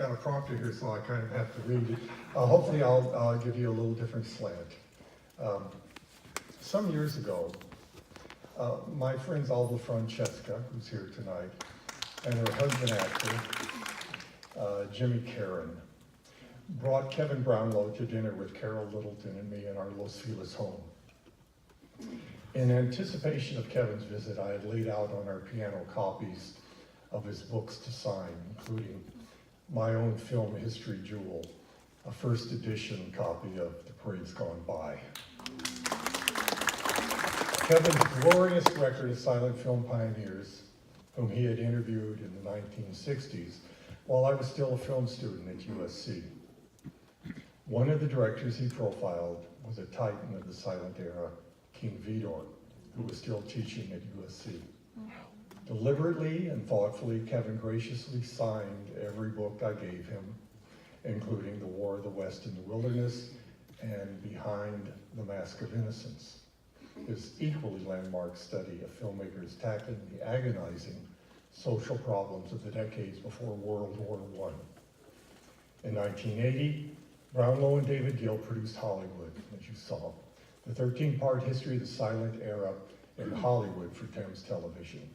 got a prompter here, so I kind of have to read it. Hopefully I'll give you a little different slant. Some years ago, my friend Alva Francesca, who's here tonight, and her husband actor, Jimmy Caron, brought Kevin Brownlow to dinner with Carol Littleton and me in our Los Feliz home. In anticipation of Kevin's visit, I had laid out on our piano copies of his books to sign, including my own film history jewel, a first edition copy of The Parade's Gone By. Kevin's glorious record of silent film pioneers, whom he had interviewed in the 1960s, while I was still a film student at USC. One of the directors he profiled was a titan of the silent era, King Vidor, who was still teaching at USC. Deliberately and thoughtfully, Kevin graciously signed every book I gave him, including The War of the West in the Wilderness and Behind the Mask of Innocence, his equally landmark study of filmmakers tackling the agonizing social problems of the decades before World War I. In 1980, Brownlow and David Gill produced Hollywood, as you saw, the 13-part history of the silent era in Hollywood for Thames Television.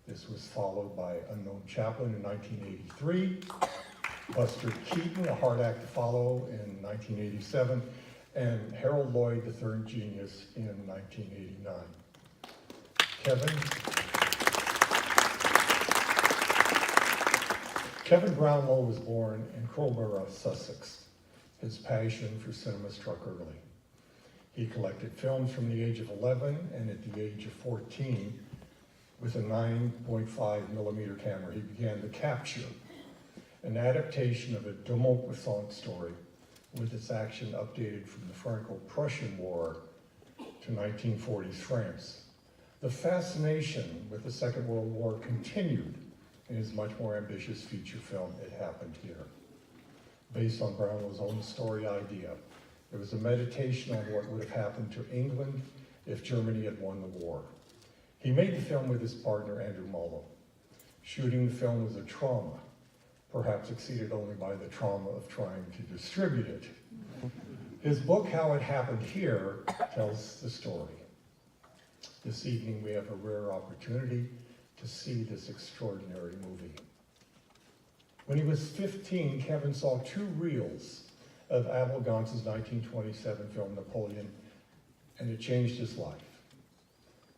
This was followed by Unknown Chaplain in 1983, Buster Keaton, A Hard Act to Follow in 1987, and Harold Lloyd, The Third Genius in 1989. Kevin Brownlow was born in Crowborough, Sussex. His passion for cinema struck early. He collected films from the age of 11, and at the age of 14, with a 9.5 millimeter camera, he began to capture an adaptation of a de Maupassant story with its action updated from the Franco-Prussian War to 1940s France. The fascination with the Second World War continued in his much more ambitious feature film, It Happened Here. Based on Brownlow's own story idea, it was a meditation on what would have happened to England if Germany had won the war. He made the film with his partner, Andrew Mullo. Shooting the film was a trauma, perhaps exceeded only by the trauma of trying to distribute it. His book, How It Happened Here, tells the story. This evening we have a rare opportunity to see this extraordinary movie. When he was 15, Kevin saw 2 reels of Abel Gance's 1927 film, Napoleon, and it changed his life.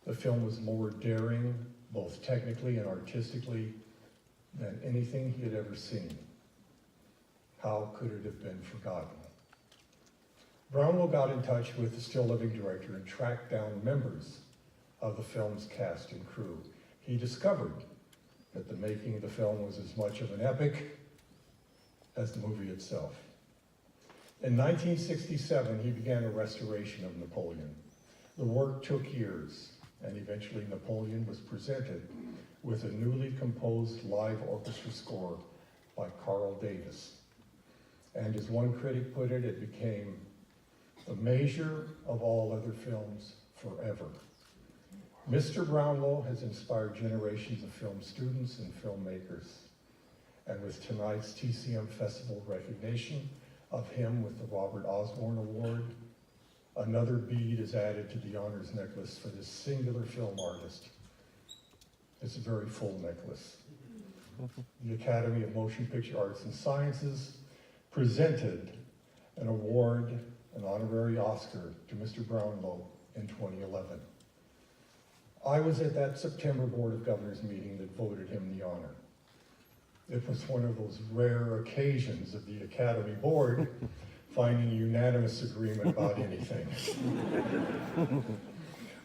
The film was more daring, both technically and artistically, than anything he had ever seen. How could it have been forgotten? Brownlow got in touch with the still living director and tracked down members of the film's cast and crew. He discovered that the making of the film was as much of an epic as the movie itself. In 1967, he began a restoration of Napoleon. The work took years, and eventually Napoleon was presented with a newly composed live orchestra score by Carl Davis. And as one critic put it, it became the measure of all other films forever. Mr. Brownlow has inspired generations of film students and filmmakers. And with tonight's TCM Festival recognition of him with the Robert Osborne Award, another bead is added to the honors necklace for this singular film artist. It's a very full necklace. The Academy of Motion Picture Arts and Sciences presented an award, an honorary Oscar, to Mr. Brownlow in 2011. I was at that September Board of Governors meeting that voted him the honor. It was one of those rare occasions of the Academy Board finding unanimous agreement about anything.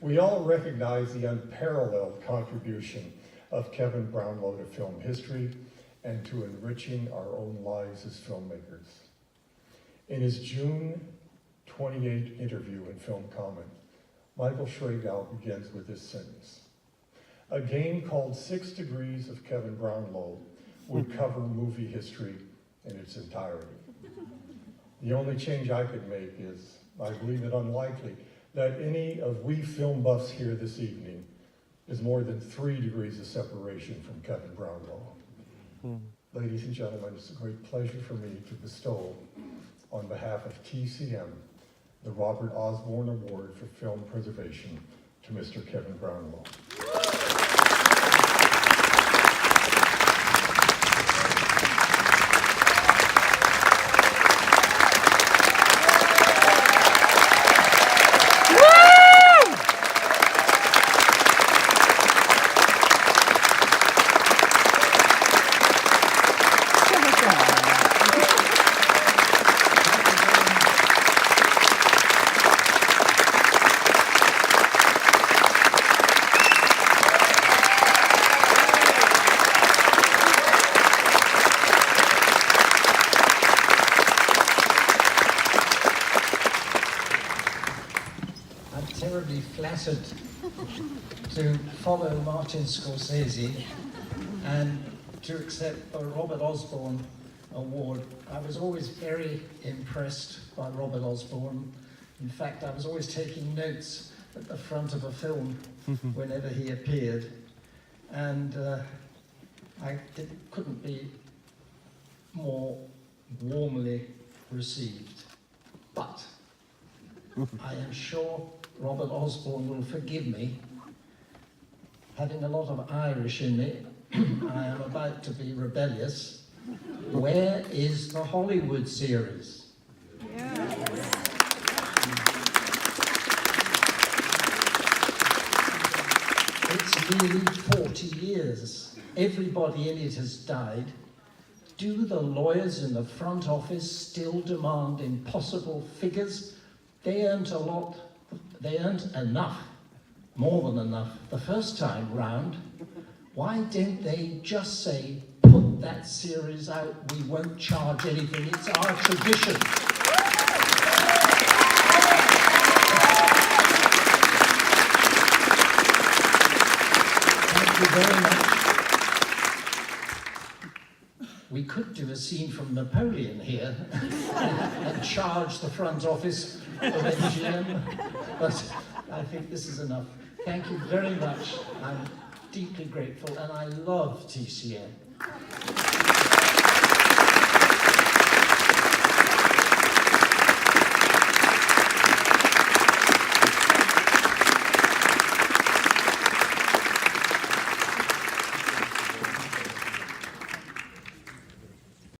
We all recognize the unparalleled contribution of Kevin Brownlow to film history and to enriching our own lives as filmmakers. In his June 28 interview in Film Comment, Michael Schragow begins with this sentence: "A game called 6 Degrees of Kevin Brownlow would cover movie history in its entirety." The only change I could make is, I believe it unlikely, that any of we film buffs here this evening is more than 3 degrees of separation from Kevin Brownlow. Ladies and gentlemen, it's a great pleasure for me to bestow, on behalf of TCM, the Robert Osborne Award for Film Preservation to Mr. Kevin Brownlow. Terribly flattered to follow Martin Scorsese and to accept the Robert Osborne Award. I was always very impressed by Robert Osborne. In fact, I was always taking notes at the front of a film whenever he appeared. And it couldn't be more warmly received. But I am sure Robert Osborne will forgive me. Having a lot of Irish in me, I am about to be rebellious. Where is the Hollywood series? It's nearly 40 years. Everybody in it has died. Do the lawyers in the front office still demand impossible figures? They earned a lot. They earned enough, more than enough, the first time round. Why don't they just say, put that series out, we won't charge anything, it's our tradition. Thank you very much. We could do a scene from Napoleon here and charge the front office of MGM, but I think this is enough. Thank you very much. I'm deeply grateful, and I love TCM.